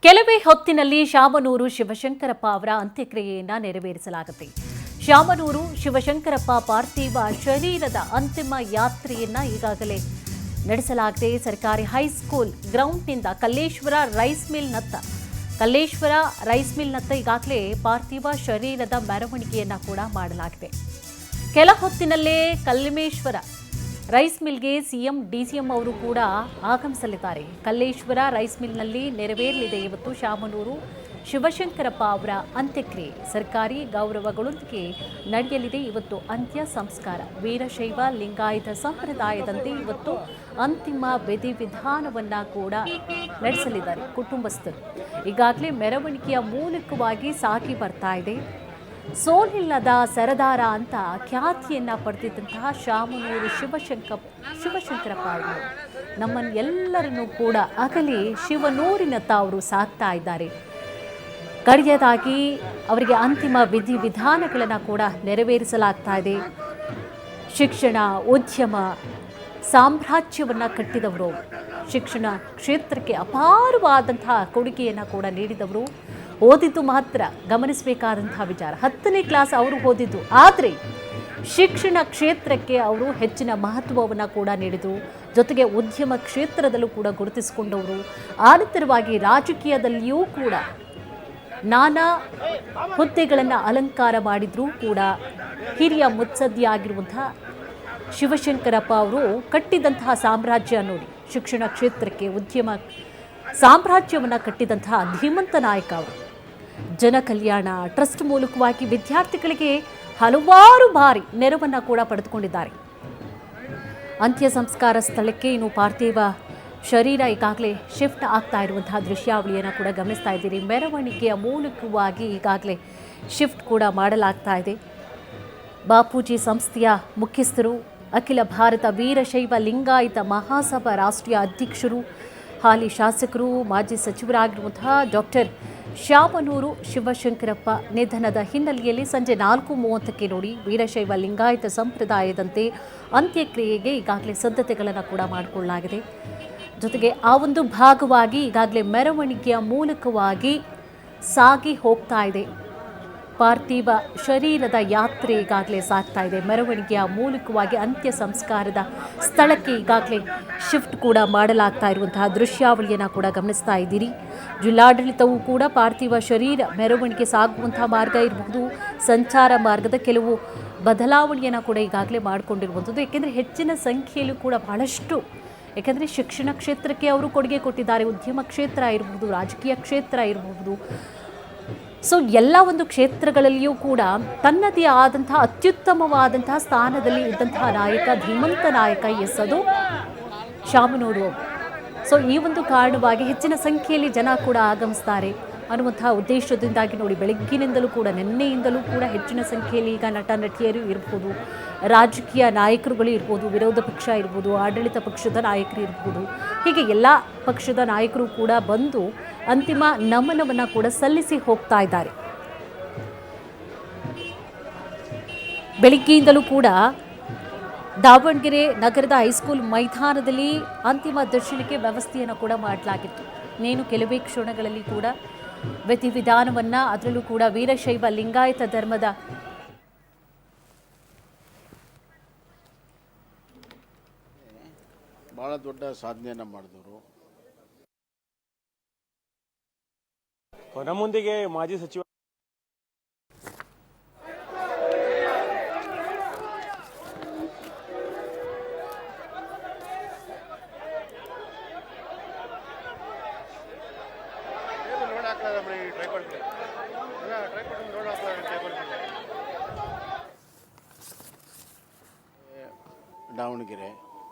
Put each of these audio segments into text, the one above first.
ಕೆಲವೇ ಹೊತ್ತಿನಲ್ಲಿ ಶಾಮನೂರು ಶಿವಶಂಕರಪ್ಪ ಅವರ ಅಂತ್ಯಕ್ರಿಯೆಯನ್ನು ನೆರವೇರಿಸಲಾಗುತ್ತೆ. ಶಾಮನೂರು ಶಿವಶಂಕರಪ್ಪ ಪಾರ್ಥಿವ ಶರೀರದ ಅಂತಿಮ ಯಾತ್ರೆಯನ್ನ ಈಗಾಗಲೇ ನಡೆಸಲಾಗಿದೆ. ಸರ್ಕಾರಿ ಹೈಸ್ಕೂಲ್ ಗ್ರೌಂಡ್ನಿಂದ ಕಲ್ಲೇಶ್ವರ ರೈಸ್ ಮಿಲ್ನತ್ತ ಈಗಾಗಲೇ ಪಾರ್ಥಿವ ಶರೀರದ ಮೆರವಣಿಗೆಯನ್ನ ಕೂಡ ಮಾಡಲಾಗಿದೆ. ಕೆಲ ಹೊತ್ತಿನಲ್ಲೇ ಕಲ್ಲೇಶ್ವರ ರೈಸ್ ಮಿಲ್ಗೆ ಸಿಎಂ ಡಿಸಿಎಂ ಅವರು ಕೂಡ ಆಗಮಿಸಲಿದ್ದಾರೆ. ಕಲ್ಲೇಶ್ವರ ರೈಸ್ ಮಿಲ್ನಲ್ಲಿ ನೆರವೇರಲಿದೆ ಇವತ್ತು ಶಾಮನೂರು ಶಿವಶಂಕರಪ್ಪ ಅವರ ಅಂತ್ಯಕ್ರಿಯೆ. ಸರ್ಕಾರಿ ಗೌರವಗಳೊಂದಿಗೆ ನಡೆಯಲಿದೆ ಇವತ್ತು ಅಂತ್ಯ ಸಂಸ್ಕಾರ. ವೀರಶೈವ ಲಿಂಗಾಯತ ಸಂಪ್ರದಾಯದಂತೆ ಇವತ್ತು ಅಂತಿಮ ವಿಧಿವಿಧಾನವನ್ನ ಕೂಡ ನಡೆಸಲಿದ್ದಾರೆ ಕುಟುಂಬಸ್ಥರು. ಈಗಾಗಲೇ ಮೆರವಣಿಗೆಯ ಮೂಲಕವಾಗಿ ಸಾಗಿ ಬರ್ತಾ ಇದೆ. ಸೋಲಿಲ್ಲದ ಸರದಾರ ಅಂತ ಖ್ಯಾತಿಯನ್ನ ಪಡೆದಿದ್ದಂತಹ ಶಾಮನೂರು ಶಿವಶಂಕರಪ್ಪ ಅವರು ನಮ್ಮನ್ನೆಲ್ಲರನ್ನೂ ಕೂಡ ಅಗಲಿ ಶಿವನೂರಿನತ್ತ ಅವರು ಸಾಗ್ತಾ ಇದ್ದಾರೆ. ಕಡೆಯದಾಗಿ ಅವರಿಗೆ ಅಂತಿಮ ವಿಧಿವಿಧಾನಗಳನ್ನು ಕೂಡ ನೆರವೇರಿಸಲಾಗ್ತಾ ಇದೆ. ಶಿಕ್ಷಣ, ಉದ್ಯಮ, ಸಾಮ್ರಾಜ್ಯವನ್ನು ಕಟ್ಟಿದವರು, ಶಿಕ್ಷಣ ಕ್ಷೇತ್ರಕ್ಕೆ ಅಪಾರವಾದಂತಹ ಕೊಡುಗೆಯನ್ನು ಕೂಡ ನೀಡಿದವರು. ಓದಿದ್ದು ಮಾತ್ರ ಗಮನಿಸಬೇಕಾದಂತಹ ವಿಚಾರ, 10ನೇ ಕ್ಲಾಸ್ ಅವರು ಓದಿದ್ದು, ಆದರೆ ಶಿಕ್ಷಣ ಕ್ಷೇತ್ರಕ್ಕೆ ಅವರು ಹೆಚ್ಚಿನ ಮಹತ್ವವನ್ನು ಕೂಡ ನೀಡಿದರು. ಜೊತೆಗೆ ಉದ್ಯಮ ಕ್ಷೇತ್ರದಲ್ಲೂ ಕೂಡ ಗುರುತಿಸಿಕೊಂಡವರು. ಆನಂತರವಾಗಿ ರಾಜಕೀಯದಲ್ಲಿಯೂ ಕೂಡ ನಾನಾ ಹುದ್ದೆಗಳನ್ನು ಅಲಂಕಾರ ಮಾಡಿದ್ರೂ ಕೂಡ ಹಿರಿಯ ಮುತ್ಸದ್ದಿಯಾಗಿರುವಂತಹ ಶಿವಶಂಕರಪ್ಪ ಅವರು ಕಟ್ಟಿದಂತಹ ಸಾಮ್ರಾಜ್ಯ ನೋಡಿ, ಶಿಕ್ಷಣ ಕ್ಷೇತ್ರಕ್ಕೆ ಉದ್ಯಮ ಸಾಮ್ರಾಜ್ಯವನ್ನು ಕಟ್ಟಿದಂತಹ ಧೀಮಂತ ನಾಯಕ ಅವರು. ಜನ ಕಲ್ಯಾಣ ಟ್ರಸ್ಟ್ ಮೂಲಕವಾಗಿ ವಿದ್ಯಾರ್ಥಿಗಳಿಗೆ ಹಲವಾರು ಬಾರಿ ನೆರವನ್ನು ಕೂಡ ಪಡೆದುಕೊಂಡಿದ್ದಾರೆ. ಅಂತ್ಯ ಸಂಸ್ಕಾರ ಸ್ಥಳಕ್ಕೆ ಇನ್ನು ಪಾರ್ಥಿವ ಶರೀರ ಈಗಾಗಲೇ ಶಿಫ್ಟ್ ಆಗ್ತಾ ಇರುವಂತಹ ದೃಶ್ಯಾವಳಿಯನ್ನು ಕೂಡ ಗಮನಿಸ್ತಾ ಇದ್ದೀರಿ. ಮೆರವಣಿಗೆಯ ಮೂಲಕವಾಗಿ ಈಗಾಗಲೇ ಶಿಫ್ಟ್ ಕೂಡ ಮಾಡಲಾಗ್ತಾ ಇದೆ. ಬಾಪೂಜಿ ಸಂಸ್ಥೆಯ ಮುಖ್ಯಸ್ಥರು, ಅಖಿಲ ಭಾರತ ವೀರಶೈವ ಲಿಂಗಾಯತ ಮಹಾಸಭಾ ರಾಷ್ಟ್ರೀಯ ಅಧ್ಯಕ್ಷರು, ಹಾಲಿ ಶಾಸಕರು, ಮಾಜಿ ಸಚಿವರಾಗಿರುವಂತಹ ಡಾಕ್ಟರ್ ಶಾಮನೂರು ಶಿವಶಂಕರಪ್ಪ ನಿಧನದ ಹಿನ್ನೆಲೆಯಲ್ಲಿ ಸಂಜೆ 4:30ಕ್ಕೆ ನೋಡಿ ವೀರಶೈವ ಲಿಂಗಾಯತ ಸಂಪ್ರದಾಯದಂತೆ ಅಂತ್ಯಕ್ರಿಯೆಗೆ ಈಗಾಗಲೇ ಸಿದ್ಧತೆಗಳನ್ನು ಕೂಡ ಮಾಡಿಕೊಳ್ಳಲಾಗಿದೆ. ಜೊತೆಗೆ ಆ ಒಂದು ಭಾಗವಾಗಿ ಈಗಾಗಲೇ ಮೆರವಣಿಗೆಯ ಮೂಲಕವಾಗಿ ಸಾಗಿ ಹೋಗ್ತಾ ಇದೆ. ಪಾರ್ಥಿವ ಶರೀರದ ಯಾತ್ರೆ ಈಗಾಗಲೇ ಸಾಗ್ತಾ ಇದೆ. ಮೆರವಣಿಗೆಯ ಮೂಲಕವಾಗಿ ಅಂತ್ಯ ಸಂಸ್ಕಾರದ ಸ್ಥಳಕ್ಕೆ ಈಗಾಗಲೇ ಶಿಫ್ಟ್ ಕೂಡ ಮಾಡಲಾಗ್ತಾ ಇರುವಂತಹ ದೃಶ್ಯಾವಳಿಯನ್ನು ಕೂಡ ಗಮನಿಸ್ತಾ ಇದ್ದೀರಿ. ಜಿಲ್ಲಾಡಳಿತವೂ ಕೂಡ ಪಾರ್ಥಿವ ಶರೀರ ಮೆರವಣಿಗೆ ಸಾಗುವಂತಹ ಮಾರ್ಗ ಇರಬಹುದು, ಸಂಚಾರ ಮಾರ್ಗದ ಕೆಲವು ಬದಲಾವಣೆಯನ್ನು ಕೂಡ ಈಗಾಗಲೇ ಮಾಡಿಕೊಂಡಿರುವಂಥದ್ದು. ಏಕೆಂದರೆ ಹೆಚ್ಚಿನ ಸಂಖ್ಯೆಯಲ್ಲೂ ಕೂಡ ಬಹಳಷ್ಟು, ಏಕೆಂದರೆ ಶಿಕ್ಷಣ ಕ್ಷೇತ್ರಕ್ಕೆ ಅವರು ಕೊಡುಗೆ ಕೊಟ್ಟಿದ್ದಾರೆ. ಉದ್ಯಮ ಕ್ಷೇತ್ರ ಇರಬಹುದು, ರಾಜಕೀಯ ಕ್ಷೇತ್ರ ಇರಬಹುದು. ಸೊ ಎಲ್ಲ ಒಂದು ಕ್ಷೇತ್ರಗಳಲ್ಲಿಯೂ ಕೂಡ ತನ್ನದೇ ಆದಂತಹ ಅತ್ಯುತ್ತಮವಾದಂತಹ ಸ್ಥಾನದಲ್ಲಿ ಇದ್ದಂತಹ ನಾಯಕ, ಧೀಮಂತ ನಾಯಕ ಅದು ಶಾಮನೂರು. ಸೊ ಈ ಒಂದು ಕಾರಣವಾಗಿ ಹೆಚ್ಚಿನ ಸಂಖ್ಯೆಯಲ್ಲಿ ಜನ ಕೂಡ ಆಗಮಿಸ್ತಾರೆ ಅನ್ನುವಂತಹ ಉದ್ದೇಶದಿಂದಾಗಿ ನೋಡಿ ಬೆಳಗ್ಗಿನಿಂದಲೂ ಕೂಡ, ನಿನ್ನೆಯಿಂದಲೂ ಕೂಡ ಹೆಚ್ಚಿನ ಸಂಖ್ಯೆಯಲ್ಲಿ ಈಗ ನಟ ನಟಿಯರು ಇರ್ಬೋದು, ರಾಜಕೀಯ ನಾಯಕರುಗಳು ಇರ್ಬೋದು, ವಿರೋಧ ಪಕ್ಷ ಇರ್ಬೋದು, ಆಡಳಿತ ಪಕ್ಷದ ನಾಯಕರು ಇರ್ಬೋದು, ಹೀಗೆ ಎಲ್ಲ ಪಕ್ಷದ ನಾಯಕರು ಕೂಡ ಬಂದು ಅಂತಿಮ ನಮನವನ್ನು ಕೂಡ ಸಲ್ಲಿಸಿ ಹೋಗ್ತಾ ಇದ್ದಾರೆ. ಬೆಳಿಗ್ಗೆಯಿಂದಲೂ ಕೂಡ ದಾವಣಗೆರೆ ನಗರದ ಹೈಸ್ಕೂಲ್ ಮೈದಾನದಲ್ಲಿ ಅಂತಿಮ ದರ್ಶನಕ್ಕೆ ವ್ಯವಸ್ಥೆಯನ್ನು ಕೂಡ ಮಾಡಲಾಗಿತ್ತು. ಇನ್ನೇನು ಕೆಲವೇ ಕ್ಷಣಗಳಲ್ಲಿ ಕೂಡ ವಿಧಿವಿಧಾನವನ್ನು, ಅದರಲ್ಲೂ ಕೂಡ ವೀರಶೈವ ಲಿಂಗಾಯತ ಧರ್ಮದ ಬಹಳ ದೊಡ್ಡ ಸಾಧನೆಯನ್ನು ಮಾಡಿದವರು. ನಮ್ಮೊಂದಿಗೆ ಮಾಜಿ ಸಚಿವ ದಾವಣಗೆರೆ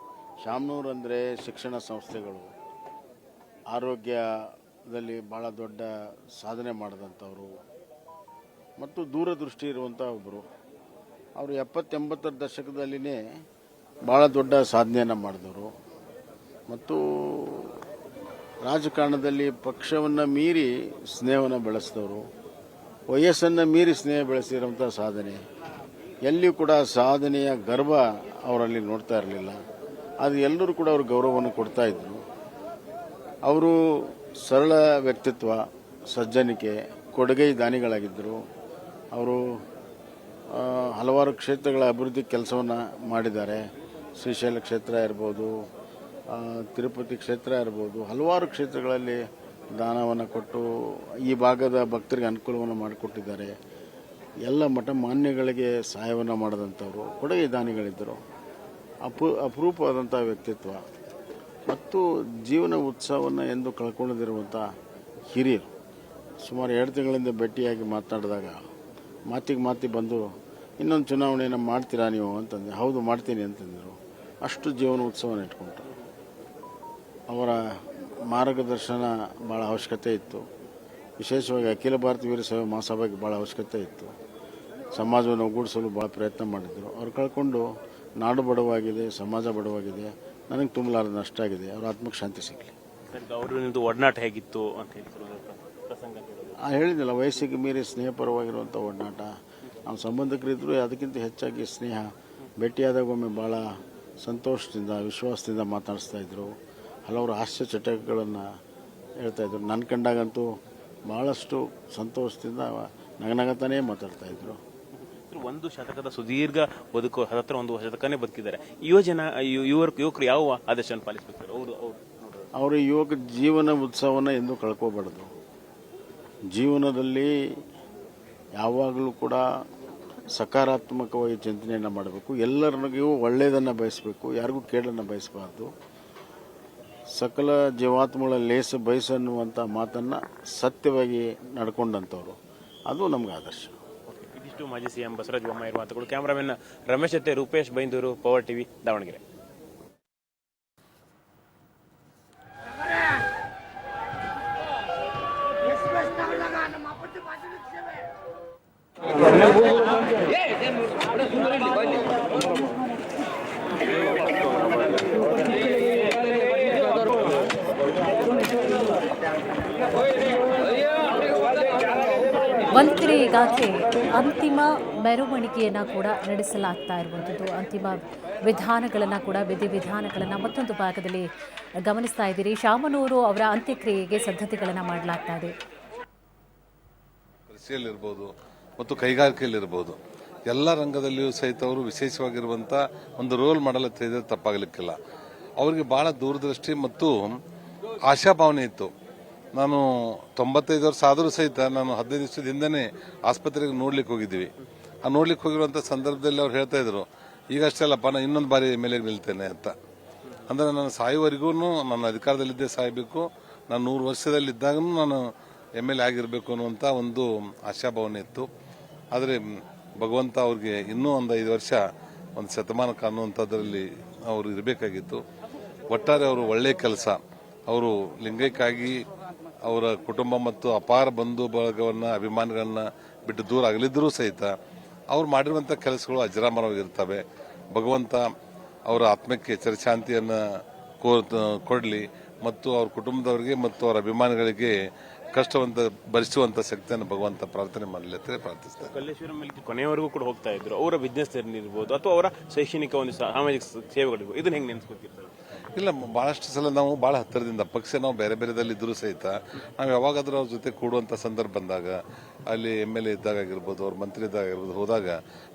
ಶಾಮನೂರು ಅಂದರೆ ಶಿಕ್ಷಣ ಸಂಸ್ಥೆಗಳು, ಆರೋಗ್ಯದಲ್ಲಿ ಭಾಳ ದೊಡ್ಡ ಸಾಧನೆ ಮಾಡಿದಂಥವರು ಮತ್ತು ದೂರದೃಷ್ಟಿ ಇರುವಂಥ ಒಬ್ಬರು. ಅವರು 70-80ರ ದಶಕದಲ್ಲಿನೇ ಭಾಳ ದೊಡ್ಡ ಸಾಧನೆಯನ್ನು ಮಾಡಿದವರು ಮತ್ತು ರಾಜಕಾರಣದಲ್ಲಿ ಪಕ್ಷವನ್ನು ಮೀರಿ ಸ್ನೇಹವನ್ನು ಬೆಳೆಸಿದವರು, ವಯಸ್ಸನ್ನು ಮೀರಿ ಸ್ನೇಹ ಬೆಳೆಸಿರುವಂಥ ಸಾಧನೆ. ಎಲ್ಲಿಯೂ ಕೂಡ ಸಾಧನೆಯ ಗರ್ವ ಅವರಲ್ಲಿ ನೋಡ್ತಾ ಇರಲಿಲ್ಲ. ಅದು ಎಲ್ಲರೂ ಕೂಡ ಅವರು ಗೌರವವನ್ನು ಕೊಡ್ತಾ ಇದ್ರು. ಅವರು ಸರಳ ವ್ಯಕ್ತಿತ್ವ, ಸಜ್ಜನಿಕೆ, ಕೊಡುಗೈ ದಾನಿಗಳಾಗಿದ್ದರು. ಅವರು ಹಲವಾರು ಕ್ಷೇತ್ರಗಳ ಅಭಿವೃದ್ಧಿ ಕೆಲಸವನ್ನು ಮಾಡಿದ್ದಾರೆ. ಶ್ರೀಶೈಲ ಕ್ಷೇತ್ರ ಇರ್ಬೋದು, ತಿರುಪತಿ ಕ್ಷೇತ್ರ ಇರ್ಬೋದು, ಹಲವಾರು ಕ್ಷೇತ್ರಗಳಲ್ಲಿ ದಾನವನ್ನು ಕೊಟ್ಟು ಈ ಭಾಗದ ಭಕ್ತರಿಗೆ ಅನುಕೂಲವನ್ನು ಮಾಡಿಕೊಟ್ಟಿದ್ದಾರೆ. ಎಲ್ಲ ಮಠ ಮಾನ್ಯಗಳಿಗೆ ಸಹಾಯವನ್ನು ಮಾಡಿದಂಥವರು ಕೊಡುಗೆ ದಾನಿಗಳಿದ್ದರು. ಅಪರೂಪವಾದಂಥ ವ್ಯಕ್ತಿತ್ವ ಮತ್ತು ಜೀವನ ಉತ್ಸವವನ್ನು ಎಂದು ಕಳ್ಕೊಳ್ಳದಿರುವಂಥ ಹಿರಿಯರು. ಸುಮಾರು 2 ತಿಂಗಳಿಂದ ಭೇಟಿಯಾಗಿ ಮಾತನಾಡಿದಾಗ ಮಾತಿಗೆ ಬಂದು ಇನ್ನೊಂದು ಚುನಾವಣೆಯನ್ನು ಮಾಡ್ತೀರಾ ನೀವು ಅಂತಂದೆ. ಹೌದು ಮಾಡ್ತೀನಿ ಅಂತಂದರು. ಅಷ್ಟು ಜೀವನ ಉತ್ಸವನ ಇಟ್ಕೊಂಡ್ರು. ಅವರ ಮಾರ್ಗದರ್ಶನ ಭಾಳ ಅವಶ್ಯಕತೆ ಇತ್ತು. ವಿಶೇಷವಾಗಿ ಅಖಿಲ ಭಾರತ ವೀರ ಸೇವಾ ಮಹಾಸಭೆಗೆ ಭಾಳ ಅವಶ್ಯಕತೆ ಇತ್ತು. ಸಮಾಜವನ್ನು ಒಗ್ಗೂಡಿಸಲು ಭಾಳ ಪ್ರಯತ್ನ ಮಾಡಿದರು. ಅವ್ರು ಕಳ್ಕೊಂಡು ನಾಡು ಬಡವಾಗಿದೆ, ಸಮಾಜ ಬಡವಾಗಿದೆ. ನನಗೆ ತುಂಬಲಾರದ ನಷ್ಟ ಆಗಿದೆ. ಅವ್ರ ಆತ್ಮಕ್ಕೆ ಶಾಂತಿ ಸಿಗಲಿ. ಅವರು ಒಡನಾಟ ಹೇಗಿತ್ತು ಅಂತ ಹೇಳಿದ್ನಲ್ಲ, ವಯಸ್ಸಿಗೆ ಮೀರಿ ಸ್ನೇಹಪರವಾಗಿರುವಂಥ ಒಡನಾಟ. ನಾವು ಸಂಬಂಧಿಕರಿದ್ದರೂ ಅದಕ್ಕಿಂತ ಹೆಚ್ಚಾಗಿ ಸ್ನೇಹ. ಭೇಟಿಯಾದಾಗ ಒಮ್ಮೆ ಭಾಳ ಸಂತೋಷದಿಂದ, ವಿಶ್ವಾಸದಿಂದ ಮಾತಾಡಿಸ್ತಾ ಇದ್ರು. ಹಲವಾರು ಹಾಸ್ಯ ಚಟಗಳನ್ನು ಹೇಳ್ತಾಯಿದ್ರು. ನನ್ನ ಕಂಡಾಗಂತೂ ಭಾಳಷ್ಟು ಸಂತೋಷದಿಂದ ನಗನಗತಾನೇ ಮಾತಾಡ್ತಾಯಿದ್ರು. ಒಂದು ಶತಕದ ಸುದೀರ್ಘ ಬದುಕು, ಹತ್ರ ಒಂದು ಶತಕನೇ ಬದುಕಿದ್ದಾರೆ. ಯುವಕರು ಯಾವ ಆದೇಶವನ್ನು ಪಾಲಿಸಬೇಕು? ಅವರ ಯುವಕ ಜೀವನ ಉತ್ಸವನ ಎಂದು ಕಳ್ಕೋಬಾರ್ದು. ಜೀವನದಲ್ಲಿ ಯಾವಾಗಲೂ ಕೂಡ ಸಕಾರಾತ್ಮಕವಾಗಿ ಚಿಂತನೆಯನ್ನು ಮಾಡಬೇಕು. ಎಲ್ಲರಿಗೂ ಒಳ್ಳೆಯದನ್ನು ಬಯಸಬೇಕು, ಯಾರಿಗೂ ಕೇಡನ್ನು ಬಯಸಬಾರ್ದು. ಸಕಲ ಜೀವಾತ್ಮಗಳ ಲೇಸು ಬಯಸನ್ನುವಂಥ ಮಾತನ್ನು ಸತ್ಯವಾಗಿ ನಡ್ಕೊಂಡಂಥವ್ರು. ಅದು ನಮ್ಗೆ ಆದರ್ಶ. ಇದಿಷ್ಟು ಮಾಜಿ ಸಿಎಂ ಬಸವರಾಜ ಬೊಮ್ಮಾಯಿ ಮಾತುಗಳು. ಕ್ಯಾಮರಾಮನ್ ರಮೇಶ್ ಜೊತೆ ರೂಪೇಶ್ ಬೈಂದೂರು, ಪವರ್ ಟಿವಿ, ದಾವಣಗೆರೆ. ಒಂದು ಕಡೆ ಈಗಾಗಲೇ ಅಂತಿಮ ಮೆರವಣಿಗೆಯನ್ನು ಕೂಡ ನಡೆಸಲಾಗ್ತಾ ಇರುವಂಥದ್ದು. ಅಂತಿಮ ವಿಧಾನಗಳನ್ನು ಕೂಡ, ವಿಧಿವಿಧಾನಗಳನ್ನು ಮತ್ತೊಂದು ಭಾಗದಲ್ಲಿ ಗಮನಿಸ್ತಾ ಇದ್ದೀರಿ. ಶಾಮನೂರು ಅವರ ಅಂತ್ಯಕ್ರಿಯೆಗೆ ಸಿದ್ಧತೆಗಳನ್ನು ಮಾಡಲಾಗ್ತಾ ಇದೆ. ಕೃಷಿಯಲ್ಲಿರ್ಬೋದು ಮತ್ತು ಕೈಗಾರಿಕೆಯಲ್ಲಿರ್ಬೋದು, ಎಲ್ಲ ರಂಗದಲ್ಲಿಯೂ ಸಹಿತ ಅವರು ವಿಶೇಷವಾಗಿರುವಂಥ ಒಂದು ರೋಲ್ ಮಾಡಲು ತಿಳಿದ್ರೆ ತಪ್ಪಾಗಲಿಕ್ಕಿಲ್ಲ. ಅವರಿಗೆ ಭಾಳ ದೂರದೃಷ್ಟಿ ಮತ್ತು ಆಶಾಭಾವನೆ ಇತ್ತು. ನಾನು 95 ವರ್ಷ ಆದರೂ ಸಹಿತ ನಾನು 15 ದಿವಸದ ಹಿಂದೆನೇ ಆಸ್ಪತ್ರೆಗೆ ನೋಡ್ಲಿಕ್ಕೆ ಹೋಗಿದ್ವಿ. ಆ ನೋಡ್ಲಿಕ್ಕೆ ಹೋಗಿರುವಂಥ ಸಂದರ್ಭದಲ್ಲಿ ಅವ್ರು ಹೇಳ್ತಾ ಇದ್ರು, ಈಗಷ್ಟೇ ಅಲ್ಲಪ್ಪ ನಾನು ಇನ್ನೊಂದು ಬಾರಿ ಮೇಲೆ ನಿಲ್ತೇನೆ ಅಂತ. ಅಂದರೆ ನಾನು ಸಾಯುವವರೆಗೂ ನನ್ನ ಅಧಿಕಾರದಲ್ಲಿದ್ದೇ ಸಾಯಬೇಕು, ನಾನು 100 ವರ್ಷದಲ್ಲಿದ್ದಾಗೂ ನಾನು MLA ಆಗಿರಬೇಕು ಅನ್ನುವಂಥ ಒಂದು ಆಶಾಭಾವನೆ ಇತ್ತು. ಆದರೆ ಭಗವಂತ ಅವ್ರಿಗೆ ಇನ್ನೂ ಒಂದು 5 ವರ್ಷ, ಒಂದು ಶತಮಾನಕ್ಕೆ ಅನ್ನುವಂಥದ್ರಲ್ಲಿ ಅವರು ಇರಬೇಕಾಗಿತ್ತು. ಒಟ್ಟಾರೆ ಅವರು ಒಳ್ಳೆಯ ಕೆಲಸ, ಅವರು ಲಿಂಗೈಕ್ಯಾಗಿ ಅವರ ಕುಟುಂಬ ಮತ್ತು ಅಪಾರ ಬಂಧು ಬಳಗವನ್ನು, ಅಭಿಮಾನಿಗಳನ್ನ ಬಿಟ್ಟು ದೂರ ಆಗಲಿದ್ದರೂ ಸಹಿತ ಅವ್ರು ಮಾಡಿರುವಂಥ ಕೆಲಸಗಳು ಅಜರಾಮರವಾಗಿರ್ತವೆ. ಭಗವಂತ ಅವರ ಆತ್ಮಕ್ಕೆ ಚಿರಶಾಂತಿಯನ್ನು ಕೊಡಲಿ ಮತ್ತು ಅವ್ರ ಕುಟುಂಬದವರಿಗೆ ಮತ್ತು ಅವರ ಅಭಿಮಾನಿಗಳಿಗೆ ಕಷ್ಟವಂತ ಭರಿಸುವಂತ ಶಕ್ತಿಯನ್ನು ಭಗವಂತ ಪ್ರಾರ್ಥನೆ ಮಾಡಲಿ ಅಂತ ಪ್ರಾರ್ಥಿಸ್ತಾರೆ. ಕಲ್ಲೇಶ್ವರಂ ಕೊನೆಯವರೆಗೂ ಕೂಡ ಹೋಗ್ತಾ ಇದ್ರು. ಅವರ ಬಿಸ್ನೆಸ್ ಇರ್ಬೋದು ಅಥವಾ ಅವರ ಶೈಕ್ಷಣಿಕ ಒಂದು ಸಾಮಾಜಿಕ ಸೇವೆಗಳಿರ್ಬೋದು, ಇದನ್ನ ಹೆಂಗೆ ನೆನೆಸ್ಕೊತಿರ್ತಾರೆ? ಇಲ್ಲ, ಬಹಳಷ್ಟು ಸಲ ನಾವು ಬಹಳ ಹತ್ತಿರದಿಂದ, ಪಕ್ಷ ನಾವು ಬೇರೆ ಬೇರೆದಲ್ಲಿ ಇದ್ರೂ ಸಹಿತ ನಾವು ಯಾವಾಗಾದ್ರೂ ಅವ್ರ ಜೊತೆ ಕೂಡುವಂಥ ಸಂದರ್ಭ ಬಂದಾಗ, ಅಲ್ಲಿ MLA ಇದ್ದಾಗಿರ್ಬೋದು, ಅವ್ರ ಮಂತ್ರಿ ಇದ್ದಾಗಿರ್ಬೋದು, ಹೋದಾಗ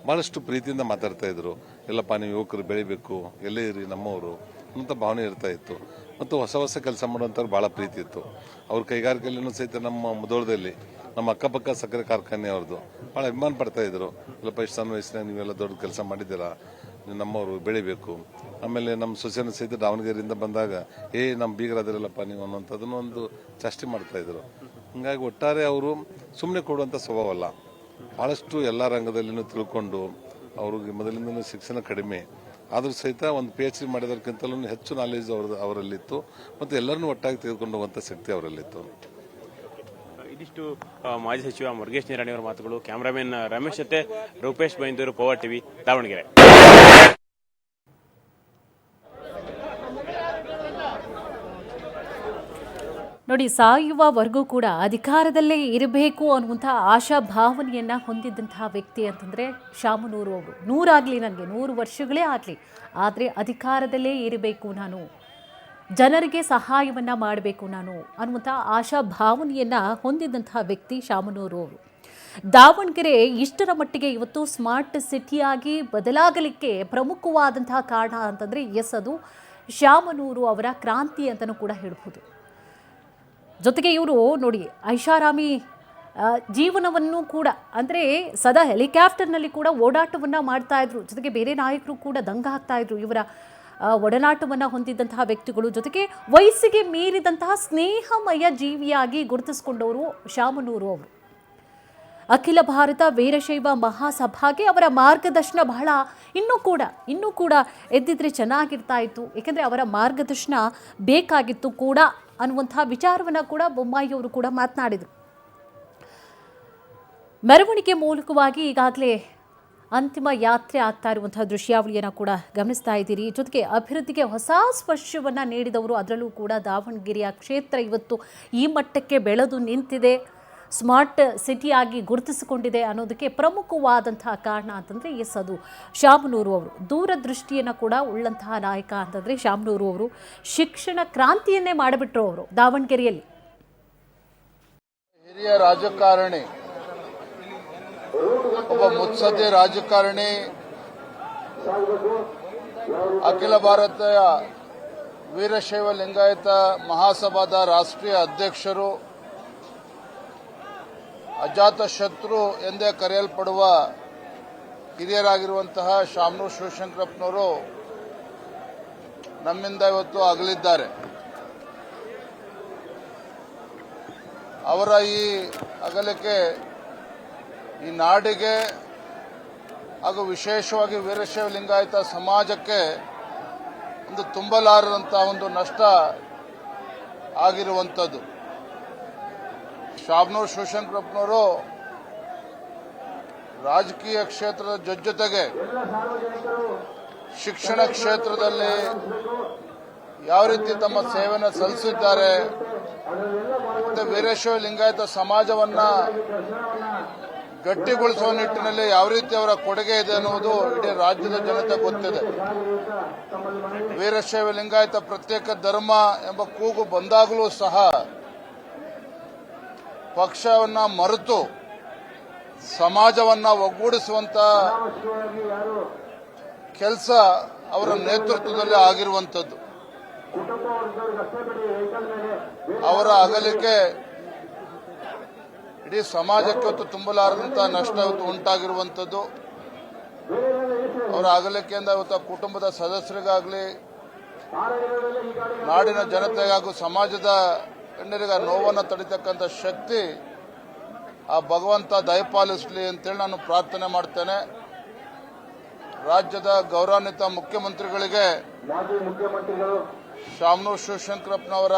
ಬಹಳಷ್ಟು ಪ್ರೀತಿಯಿಂದ ಮಾತಾಡ್ತಾ ಇದ್ರು. ಎಲ್ಲಪ್ಪ ನೀವು ಯುವಕರು ಬೆಳಿಬೇಕು, ಎಲ್ಲೇ ಇರಿ ನಮ್ಮವರು ಅಂತ ಭಾವನೆ ಇರ್ತಾ ಇತ್ತು. ಮತ್ತು ಹೊಸ ಹೊಸ ಕೆಲಸ ಮಾಡುವಂಥವ್ರು ಭಾಳ ಪ್ರೀತಿ ಇತ್ತು. ಅವ್ರ ಕೈಗಾರಿಕೆಯಲ್ಲೂ ಸಹಿತ ನಮ್ಮ ಮುಧೋಳದಲ್ಲಿ ನಮ್ಮ ಅಕ್ಕಪಕ್ಕ ಸಕ್ಕರೆ ಕಾರ್ಖಾನೆ ಅವ್ರದ್ದು ಭಾಳ ಅಭಿಮಾನ ಪಡ್ತಾ ಇದ್ರು. ಇಲ್ಲಪ್ಪ ಇಷ್ಟು ಸಣ್ಣ ವಯಸ್ಸಿನಾಗ ನೀವೆಲ್ಲ ದೊಡ್ಡ ಕೆಲಸ ಮಾಡಿದ್ದೀರಾ, ನಮ್ಮವರು ಬೆಳಿಬೇಕು. ಆಮೇಲೆ ನಮ್ಮ ಸೊಸೆನ ಸಹಿತ ದಾವಣಗೆರೆಯಿಂದ ಬಂದಾಗ ನಮ್ಮ ಬೀಗರಾದಿರಲ್ಲಪ್ಪ ನೀವು ಅನ್ನೋಂಥದ್ದನ್ನು ಒಂದು ಚೇಷ್ಟೆ ಮಾಡ್ತಾ ಇದ್ರು. ಹೀಗಾಗಿ ಒಟ್ಟಾರೆ ಅವರು ಸುಮ್ಮನೆ ಕೊಡುವಂಥ ಸ್ವಭಾವಲ್ಲ, ಭಾಳಷ್ಟು ಎಲ್ಲ ರಂಗದಲ್ಲಿನೂ ತಿಳ್ಕೊಂಡು, ಅವ್ರಿಗೆ ಮೊದಲಿಂದಲೂ ಶಿಕ್ಷಣ ಕಡಿಮೆ ಆದರೂ ಸಹಿತ ಒಂದು PhD ಮಾಡಿದವ್ರಿಗಿಂತಲೂ ಹೆಚ್ಚು ನಾಲೆಜ್ ಅವರಲ್ಲಿತ್ತು ಮತ್ತು ಎಲ್ಲರನ್ನೂ ಒಟ್ಟಾಗಿ ತೆಗೆದುಕೊಂಡು ಹೋಗುವಂಥ ಶಕ್ತಿ ಅವರಲ್ಲಿತ್ತು. ಇದಿಷ್ಟು ಮಾಜಿ ಸಚಿವ ಮುರುಗೇಶ್ ನಿರಾಣಿ ಅವರ ಮಾತುಗಳು. ಕ್ಯಾಮರಾಮನ್ ರಮೇಶ್ ಜೊತೆ ರೂಪೇಶ್ ಬೈಂದೂರು, ಪವರ್ ಟಿವಿ, ದಾವಣಗೆರೆ. ನೋಡಿ, ಸಾಯುವವರೆಗೂ ಕೂಡ ಅಧಿಕಾರದಲ್ಲೇ ಇರಬೇಕು ಅನ್ನುವಂಥ ಆಶಾಭಾವನೆಯನ್ನು ಹೊಂದಿದ್ದಂತಹ ವ್ಯಕ್ತಿ ಅಂತಂದರೆ ಶಾಮನೂರು ಅವರು. 100 ಆಗಲಿ, ನನಗೆ 100 ವರ್ಷಗಳೇ ಆಗಲಿ, ಆದರೆ ಅಧಿಕಾರದಲ್ಲೇ ಇರಬೇಕು ನಾನು, ಜನರಿಗೆ ಸಹಾಯವನ್ನು ಮಾಡಬೇಕು ನಾನು ಅನ್ನುವಂಥ ಆಶಾ ಭಾವನೆಯನ್ನು ಹೊಂದಿದಂತಹ ವ್ಯಕ್ತಿ ಶಾಮನೂರು ಅವರು. ದಾವಣಗೆರೆ ಇಷ್ಟರ ಮಟ್ಟಿಗೆ ಇವತ್ತು ಸ್ಮಾರ್ಟ್ ಸಿಟಿಯಾಗಿ ಬದಲಾಗಲಿಕ್ಕೆ ಪ್ರಮುಖವಾದಂತಹ ಕಾರಣ ಅಂತಂದರೆ ಎಸ್, ಅದು ಶಾಮನೂರು ಅವರ ಕ್ರಾಂತಿ ಅಂತಲೂ ಕೂಡ ಹೇಳ್ಬೋದು. ಜೊತೆಗೆ ಇವರು ನೋಡಿ ಐಷಾರಾಮಿ ಜೀವನವನ್ನು ಕೂಡ, ಅಂದರೆ ಸದಾ ಹೆಲಿಕಾಪ್ಟರ್ನಲ್ಲಿ ಕೂಡ ಓಡಾಟವನ್ನು ಮಾಡ್ತಾ ಇದ್ರು. ಜೊತೆಗೆ ಬೇರೆ ನಾಯಕರು ಕೂಡ ದಂಗ ಹಾಕ್ತಾ ಇದ್ರು ಇವರ ಒಡನಾಟವನ್ನು ಹೊಂದಿದ್ದಂತಹ ವ್ಯಕ್ತಿಗಳು. ಜೊತೆಗೆ ವಯಸ್ಸಿಗೆ ಮೀರಿದಂತಹ ಸ್ನೇಹಮಯ ಜೀವಿಯಾಗಿ ಗುರುತಿಸಿಕೊಂಡವರು ಶಾಮನೂರು ಅವರು. ಅಖಿಲ ಭಾರತ ವೀರಶೈವ ಮಹಾಸಭಾಗೆ ಅವರ ಮಾರ್ಗದರ್ಶನ ಬಹಳ ಇನ್ನೂ ಕೂಡ ಎದ್ದಿದ್ರೆ ಚೆನ್ನಾಗಿರ್ತಾ ಇತ್ತು, ಏಕೆಂದರೆ ಅವರ ಮಾರ್ಗದರ್ಶನ ಬೇಕಾಗಿತ್ತು ಕೂಡ ಅನ್ನುವಂಥ ವಿಚಾರವನ್ನು ಕೂಡ ಬೊಮ್ಮಾಯಿಯವರು ಕೂಡ ಮಾತನಾಡಿದರು. ಮೆರವಣಿಗೆ ಮೂಲಕವಾಗಿ ಈಗಾಗಲೇ ಅಂತಿಮ ಯಾತ್ರೆ ಆಗ್ತಾ ಇರುವಂತಹ ದೃಶ್ಯಾವಳಿಯನ್ನು ಕೂಡ ಗಮನಿಸ್ತಾ ಇದ್ದೀರಿ. ಜೊತೆಗೆ ಅಭಿವೃದ್ಧಿಗೆ ಹೊಸ ಸ್ಪರ್ಶವನ್ನು ನೀಡಿದವರು, ಅದರಲ್ಲೂ ಕೂಡ ದಾವಣಗೆರೆಯ ಕ್ಷೇತ್ರ ಇವತ್ತು ಈ ಮಟ್ಟಕ್ಕೆ ಬೆಳೆದು ನಿಂತಿದೆ, ಸ್ಮಾರ್ಟ್ ಸಿಟಿಯಾಗಿ ಗುರುತಿಸಿಕೊಂಡಿದೆ ಅನ್ನೋದಕ್ಕೆ ಪ್ರಮುಖವಾದಂತಹ ಕಾರಣ ಅಂತಂದರೆ ಎಸ್, ಅದು ಶಾಮನೂರು ಅವರು. ದೂರದೃಷ್ಟಿಯನ್ನು ಕೂಡ ಉಳ್ಳಂತಹ ನಾಯಕ ಅಂತಂದರೆ ಶಾಮನೂರು ಅವರು. ಶಿಕ್ಷಣ ಕ್ರಾಂತಿಯನ್ನೇ ಮಾಡಿಬಿಟ್ರು ಅವರು ದಾವಣಗೆರೆಯಲ್ಲಿ. ಹಿರಿಯ ರಾಜಕಾರಣಿ, ಒಬ್ಬ ಮುತ್ಸದ್ದಿ ರಾಜಕಾರಣಿ, ಅಖಿಲ ಭಾರತೀಯ ವೀರಶೈವ ಲಿಂಗಾಯತ ಮಹಾಸಭಾದ ರಾಷ್ಟ್ರೀಯ ಅಧ್ಯಕ್ಷರು, ಅಜಾತ ಶತ್ರು ಎಂದೇ ಕರೆಯಲ್ಪಡುವ ಹಿರಿಯರಾಗಿರುವಂತಹ ಶಾಮನೂರು ಶಿವಶಂಕರಪ್ಪನವರು ನಮ್ಮಿಂದ ಇವತ್ತು ಅಗಲಿದ್ದಾರೆ. ಅವರ ಈ ಅಗಲಿಕೆ ಈ ನಾಡಿಗೆ ಹಾಗೂ ವಿಶೇಷವಾಗಿ ವೀರಶೈವ ಲಿಂಗಾಯತ ಸಮಾಜಕ್ಕೆ ಒಂದು ತುಂಬಲಾರದಂತಹ ಒಂದು ನಷ್ಟ ಆಗಿರುವಂಥದ್ದು. ಶಾಮನೂರು ಶಿವಶಂಕರಪ್ಪನವರು ರಾಜಕೀಯ ಕ್ಷೇತ್ರದ ಜೊತೆಗೆ ಶಿಕ್ಷಣ ಕ್ಷೇತ್ರದಲ್ಲಿ ಯಾವ ರೀತಿ ತಮ್ಮ ಸೇವೆಯನ್ನು ಸಲ್ಲಿಸಿದ್ದಾರೆ, ಮತ್ತೆ ವೀರಶೈವ ಲಿಂಗಾಯತ ಸಮಾಜವನ್ನ ಗಟ್ಟಿಗೊಳಿಸುವ ನಿಟ್ಟಿನಲ್ಲಿ ಯಾವ ರೀತಿ ಅವರ ಕೊಡುಗೆ ಇದೆ ಅನ್ನುವುದು ಇಡೀ ರಾಜ್ಯದ ಜನತೆ ಗೊತ್ತಿದೆ. ವೀರಶೈವ ಲಿಂಗಾಯತ ಪ್ರತ್ಯೇಕ ಧರ್ಮ ಎಂಬ ಕೂಗು ಬಂದಾಗಲೂ ಸಹ ಪಕ್ಷವನ್ನ ಮರೆತು ಸಮಾಜವನ್ನ ಒಗ್ಗೂಡಿಸುವಂತ ಕೆಲಸ ಅವರ ನೇತೃತ್ವದಲ್ಲಿ ಆಗಿರುವಂಥದ್ದು. ಅವರ ಅಗಲಿಕೆ ಇಡೀ ಸಮಾಜಕ್ಕೆ ಇವತ್ತು ತುಂಬಲಾರದಂತಹ ನಷ್ಟ ಇವತ್ತು ಉಂಟಾಗಿರುವಂಥದ್ದು. ಅವರ ಅಗಲಿಕೆಯಿಂದ ಇವತ್ತು ಕುಟುಂಬದ ಸದಸ್ಯರಿಗಾಗಲಿ, ನಾಡಿನ ಜನತೆಗಾಗೂ, ಸಮಾಜದ ಗಣ್ಯರಿಗೆ ನೋವನ್ನು ತಡಿತಕ್ಕಂಥ ಶಕ್ತಿ ಆ ಭಗವಂತ ದಯಪಾಲಿಸಲಿ ಅಂತೇಳಿ ನಾನು ಪ್ರಾರ್ಥನೆ ಮಾಡ್ತೇನೆ. ರಾಜ್ಯದ ಗೌರವಾನ್ವಿತ ಮುಖ್ಯಮಂತ್ರಿಗಳಿಗೆ ಶಾಮನೂರು ಶಿವಶಂಕರಪ್ಪನವರ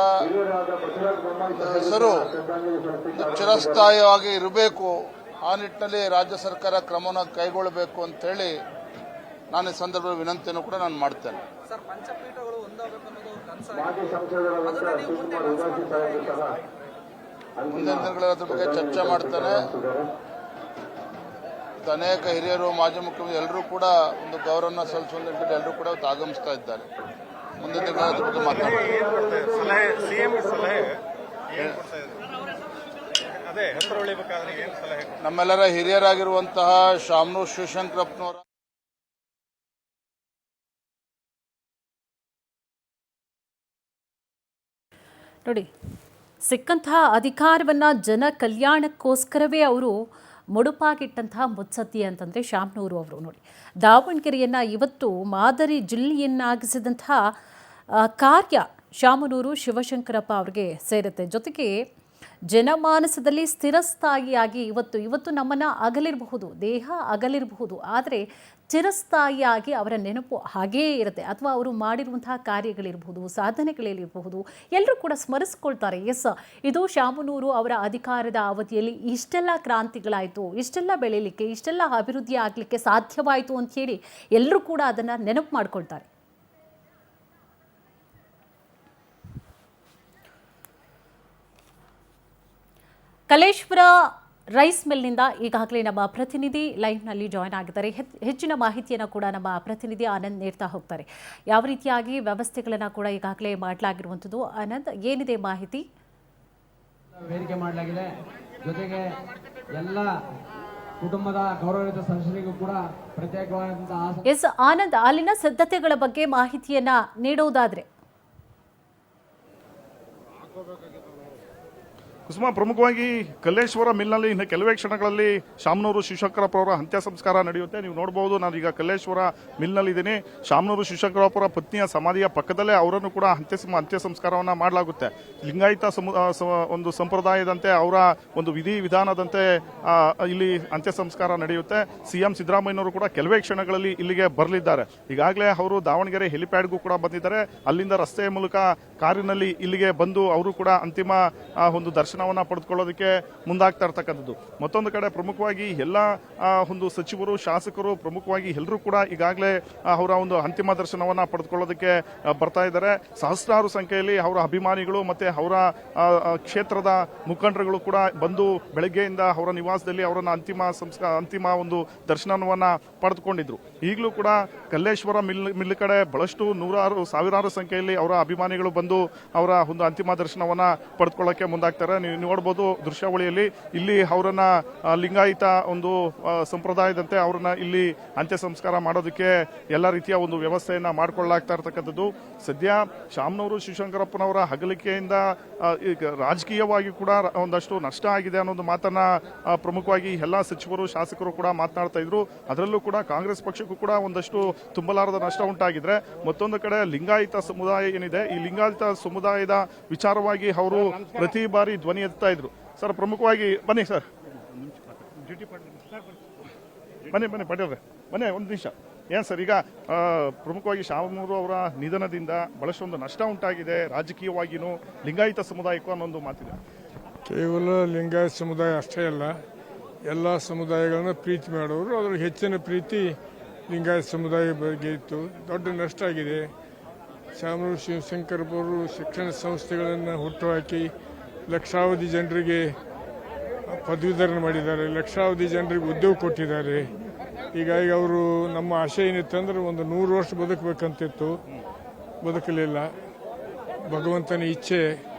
ಹೆಸರು ಚಿರಸ್ಥಾಯಿಯಾಗಿ ಇರಬೇಕು, ಆ ನಿಟ್ಟಿನಲ್ಲಿ ರಾಜ್ಯ ಸರ್ಕಾರ ಕ್ರಮವನ್ನು ಕೈಗೊಳ್ಳಬೇಕು ಅಂತೇಳಿ ನಾನು ಈ ಸಂದರ್ಭದಲ್ಲಿ ವಿನಂತಿಯನ್ನು ಕೂಡ ನಾನು ಮಾಡ್ತೇನೆ. ಮುಂದಿನ ದಿನಗಳಲ್ಲಿ ಅದ್ರ ಬಗ್ಗೆ ಚರ್ಚೆ ಮಾಡ್ತೇನೆ. ಅನೇಕ ಹಿರಿಯರು, ಮಾಜಿ ಮುಖ್ಯಮಂತ್ರಿ ಎಲ್ಲರೂ ಕೂಡ ಒಂದು ಗೌರವನ ಸಲ್ಲಿಸುವ ನಿಟ್ಟಿನಲ್ಲಿ ಎಲ್ಲರೂ ಕೂಡ ಆಗಮಿಸ್ತಾ ಇದ್ದಾರೆ. ಮುಂದಿನ ದಿನಗಳಲ್ಲಿ ಅದ್ರ ಬಗ್ಗೆ ಮಾತನಾಡ್ತಾರೆ. ನಮ್ಮೆಲ್ಲರ ಹಿರಿಯರಾಗಿರುವಂತಹ ಶಾಮನೂರು ಶಿವಶಂಕರಪ್ಪನವರ ನೋಡಿ, ಸಿಕ್ಕಂತಹ ಅಧಿಕಾರವನ್ನು ಜನ ಕಲ್ಯಾಣಕ್ಕೋಸ್ಕರವೇ ಅವರು ಮುಡುಪಾಗಿಟ್ಟಂತಹ ಮುತ್ಸದ್ದಿ ಅಂತಂದರೆ ಶಾಮನೂರು ಅವರು. ನೋಡಿ, ದಾವಣಗೆರೆಯನ್ನು ಇವತ್ತು ಮಾದರಿ ಜಿಲ್ಲೆಯನ್ನಾಗಿಸಿದಂತಹ ಕಾರ್ಯ ಶಾಮನೂರು ಶಿವಶಂಕರಪ್ಪ ಅವರಿಗೆ ಸೇರುತ್ತೆ. ಜೊತೆಗೆ ಜನಮಾನಸದಲ್ಲಿ ಸ್ಥಿರಸ್ಥಾಯಿಯಾಗಿ ಇವತ್ತು ನಮ್ಮನ್ನು ಅಗಲಿರಬಹುದು, ದೇಹ ಅಗಲಿರಬಹುದು, ಆದರೆ ಚಿರಸ್ಥಾಯಿಯಾಗಿ ಅವರ ನೆನಪು ಹಾಗೇ ಇರುತ್ತೆ. ಅಥವಾ ಅವರು ಮಾಡಿರುವಂತಹ ಕಾರ್ಯಗಳಿರಬಹುದು, ಸಾಧನೆಗಳಿರಬಹುದು, ಎಲ್ಲರೂ ಕೂಡ ಸ್ಮರಿಸ್ಕೊಳ್ತಾರೆ. ಎಸ್, ಇದು ಶಾಮನೂರು ಅವರ ಅಧಿಕಾರದ ಅವಧಿಯಲ್ಲಿ ಇಷ್ಟೆಲ್ಲ ಕ್ರಾಂತಿಗಳಾಯಿತು, ಇಷ್ಟೆಲ್ಲ ಬೆಳೀಲಿಕ್ಕೆ, ಇಷ್ಟೆಲ್ಲ ಅಭಿವೃದ್ಧಿ ಆಗಲಿಕ್ಕೆ ಸಾಧ್ಯವಾಯಿತು ಅಂತ ಹೇಳಿ ಎಲ್ಲರೂ ಕೂಡ ಅದನ್ನು ನೆನಪು ಮಾಡ್ಕೊಳ್ತಾರೆ. ಕಲೇಶ್ವರ ರೈಸ್ ಮಿಲ್ನಿಂದ ಈಗಾಗಲೇ ನಮ್ಮ ಪ್ರತಿನಿಧಿ ಲೈವ್ನಲ್ಲಿ ಜಾಯ್ನ್ ಆಗಿದ್ದಾರೆ. ಹೆಚ್ಚಿನ ಮಾಹಿತಿಯನ್ನು ಕೂಡ ನಮ್ಮ ಪ್ರತಿನಿಧಿ ಆನಂದ್ ನೀಡ್ತಾ ಹೋಗ್ತಾರೆ. ಯಾವ ರೀತಿಯಾಗಿ ವ್ಯವಸ್ಥೆಗಳನ್ನು ಕೂಡ ಈಗಾಗಲೇ ಮಾಡಲಾಗಿರುವಂಥದ್ದು. ಆನಂದ್, ಏನಿದೆ ಮಾಹಿತಿ? ವೇದಿಕೆ ಮಾಡಲಾಗಿದೆ. ಜೊತೆಗೆ ಎಲ್ಲ ಕುಟುಂಬದ ಗೌರವಿತ ಸದಸ್ಯರಿಗೂ ಕೂಡ ಪ್ರತ್ಯೇಕವಾದಂತಹ ಎಸ್ ಆನಂದ್, ಅಲ್ಲಿನ ಸಿದ್ಧತೆಗಳ ಬಗ್ಗೆ ಮಾಹಿತಿಯನ್ನ ನೀಡುವುದಾದ್ರೆ? ಕುಸುಮ, ಪ್ರಮುಖವಾಗಿ ಕಲ್ಲೇಶ್ವರ ಮಿಲ್ನಲ್ಲಿ ಇನ್ನು ಕೆಲವೇ ಕ್ಷಣಗಳಲ್ಲಿ ಶಾಮನೂರು ಶಿವಶಂಕರಪ್ಪ ಅವರ ಅಂತ್ಯ ಸಂಸ್ಕಾರ ನಡೆಯುತ್ತೆ. ನೀವು ನೋಡಬಹುದು, ನಾನೀಗ ಕಲ್ಲೇಶ್ವರ ಮಿಲ್ನಲ್ಲಿದ್ದೀನಿ. ಶಾಮನೂರು ಶಿವಶಂಕರಪ್ಪ ಅವರ ಪತ್ನಿಯ ಸಮಾಧಿಯ ಪಕ್ಕದಲ್ಲೇ ಅವರನ್ನು ಕೂಡ ಅಂತ್ಯ ಸಂಸ್ಕಾರವನ್ನು ಮಾಡಲಾಗುತ್ತೆ. ಲಿಂಗಾಯತ ಒಂದು ಸಂಪ್ರದಾಯದಂತೆ, ಅವರ ಒಂದು ವಿಧಿ ವಿಧಾನದಂತೆ ಇಲ್ಲಿ ಅಂತ್ಯ ಸಂಸ್ಕಾರ ನಡೆಯುತ್ತೆ. ಸಿಎಂ ಸಿದ್ದರಾಮಯ್ಯನವರು ಕೂಡ ಕೆಲವೇ ಕ್ಷಣಗಳಲ್ಲಿ ಇಲ್ಲಿಗೆ ಬರಲಿದ್ದಾರೆ. ಈಗಾಗಲೇ ಅವರು ದಾವಣಗೆರೆ ಹೆಲಿಪ್ಯಾಡ್ಗೂ ಕೂಡ ಬಂದಿದ್ದಾರೆ. ಅಲ್ಲಿಂದ ರಸ್ತೆಯ ಮೂಲಕ ಕಾರಿನಲ್ಲಿ ಇಲ್ಲಿಗೆ ಬಂದು ಅವರು ಕೂಡ ಅಂತಿಮ ಒಂದು ದರ್ಶನವನ್ನ ಪಡೆದುಕೊಳ್ಳೋದಕ್ಕೆ ಮುಂದಾಗ್ತಾ ಇರ್ತಕ್ಕಂಥದ್ದು. ಮತ್ತೊಂದು ಕಡೆ ಪ್ರಮುಖವಾಗಿ ಎಲ್ಲ ಒಂದು ಸಚಿವರು, ಶಾಸಕರು, ಪ್ರಮುಖವಾಗಿ ಎಲ್ಲರೂ ಕೂಡ ಈಗಾಗಲೇ ಅವರ ಒಂದು ಅಂತಿಮ ದರ್ಶನವನ್ನ ಪಡೆದುಕೊಳ್ಳೋದಕ್ಕೆ ಬರ್ತಾ ಇದ್ದಾರೆ. ಸಹಸ್ರಾರು ಸಂಖ್ಯೆಯಲ್ಲಿ ಅವರ ಅಭಿಮಾನಿಗಳು ಮತ್ತೆ ಅವರ ಕ್ಷೇತ್ರದ ಮುಖಂಡರುಗಳು ಕೂಡ ಬಂದು ಬೆಳಗ್ಗೆಯಿಂದ ಅವರ ನಿವಾಸದಲ್ಲಿ ಅವರನ್ನ ಅಂತಿಮ ಒಂದು ದರ್ಶನವನ್ನ ಪಡೆದುಕೊಂಡಿದ್ರು. ಈಗಲೂ ಕೂಡ ಕಲ್ಲೇಶ್ವರ ಮಿಲ್ ಕಡೆ ಬಹಳಷ್ಟು ಸಾವಿರಾರು ಸಂಖ್ಯೆಯಲ್ಲಿ ಅವರ ಅಭಿಮಾನಿಗಳು ಬಂದು ಅವರ ಒಂದು ಅಂತಿಮ ದರ್ಶನವನ್ನ ಪಡೆದುಕೊಳ್ಳಕ್ಕೆ ಮುಂದಾಗ್ತಾರೆ. ನೀವು ನೋಡಬಹುದು ದೃಶ್ಯಾವಳಿಯಲ್ಲಿ, ಇಲ್ಲಿ ಅವರನ್ನ ಲಿಂಗಾಯತ ಒಂದು ಸಂಪ್ರದಾಯದಂತೆ ಅವರನ್ನ ಇಲ್ಲಿ ಅಂತ್ಯ ಸಂಸ್ಕಾರ ಮಾಡೋದಕ್ಕೆ ಎಲ್ಲ ರೀತಿಯ ಒಂದು ವ್ಯವಸ್ಥೆಯನ್ನ ಮಾಡಿಕೊಳ್ಳಲಾಗ್ತಾ ಇರತಕ್ಕಂಥದ್ದು. ಸದ್ಯ ಶಾಮನೂರು ಶಿವಶಂಕರಪ್ಪನವರ ಅಗಲಿಕೆಯಿಂದ ರಾಜಕೀಯವಾಗಿ ಕೂಡ ಒಂದಷ್ಟು ನಷ್ಟ ಆಗಿದೆ ಅನ್ನೋದು ಮಾತನ್ನ ಪ್ರಮುಖವಾಗಿ ಎಲ್ಲ ಸಚಿವರು, ಶಾಸಕರು ಕೂಡ ಮಾತನಾಡ್ತಾ ಇದ್ರು. ಅದರಲ್ಲೂ ಕೂಡ ಕಾಂಗ್ರೆಸ್ ಪಕ್ಷಕ್ಕೂ ಕೂಡ ಒಂದಷ್ಟು ತುಂಬಲಾರದ ನಷ್ಟ ಉಂಟಾಗಿದ್ರೆ, ಮತ್ತೊಂದು ಕಡೆ ಲಿಂಗಾಯತ ಸಮುದಾಯ ಏನಿದೆ, ಈ ಲಿಂಗಾಯತ ಸಮುದಾಯದ ವಿಚಾರವಾಗಿ ಅವರು ಪ್ರತಿ ಬಾರಿ ಧ್ವನಿ ಎತ್ತಾ ಇದ್ರು. ಸರ್, ಪ್ರಮುಖವಾಗಿ ಬನ್ನಿ ಸರ್, ಬನ್ನಿ ಪಟೇಲ್ರೆ, ಬನ್ನಿ ಒಂದು ನಿಮಿಷ. ಏನ್ ಸರ್, ಈಗ ಪ್ರಮುಖವಾಗಿ ಶಾಮನೂರು ಅವರ ನಿಧನದಿಂದ ಬಹಳಷ್ಟೊಂದು ನಷ್ಟ ಉಂಟಾಗಿದೆ, ರಾಜಕೀಯವಾಗಿಯೂ ಲಿಂಗಾಯತ ಸಮುದಾಯಕ್ಕೂ ಅನ್ನೊಂದು ಮಾತಿದೆ. ಕೇವಲ ಲಿಂಗಾಯತ ಸಮುದಾಯ ಅಷ್ಟೇ ಅಲ್ಲ, ಎಲ್ಲ ಸಮುದಾಯಗಳನ್ನು ಪ್ರೀತಿ ಮಾಡೋರು. ಅದರ ಹೆಚ್ಚಿನ ಪ್ರೀತಿ ಲಿಂಗಾಯತ ಸಮುದಾಯ ಬಗ್ಗೆ ಇತ್ತು. ದೊಡ್ಡ ನಷ್ಟ ಆಗಿದೆ. ಶಾಮನೂರು ಶಿವಶಂಕರಪ್ಪ ಅವರು ಶಿಕ್ಷಣ ಸಂಸ್ಥೆಗಳನ್ನು ಹುಟ್ಟುಹಾಕಿ ಲಕ್ಷಾವಧಿ ಜನರಿಗೆ ಪದವೀಧರಣ ಮಾಡಿದ್ದಾರೆ, ಲಕ್ಷಾವಧಿ ಜನರಿಗೆ ಉದ್ಯೋಗ ಕೊಟ್ಟಿದ್ದಾರೆ. ಹೀಗಾಗಿ ಅವರು ನಮ್ಮ ಆಶೆ ಏನಿತ್ತಂದ್ರೆ ಒಂದು 100 ವರ್ಷ ಬದುಕಬೇಕಂತಿತ್ತು, ಬದುಕಲಿಲ್ಲ. ಭಗವಂತನ ಇಚ್ಛೆ,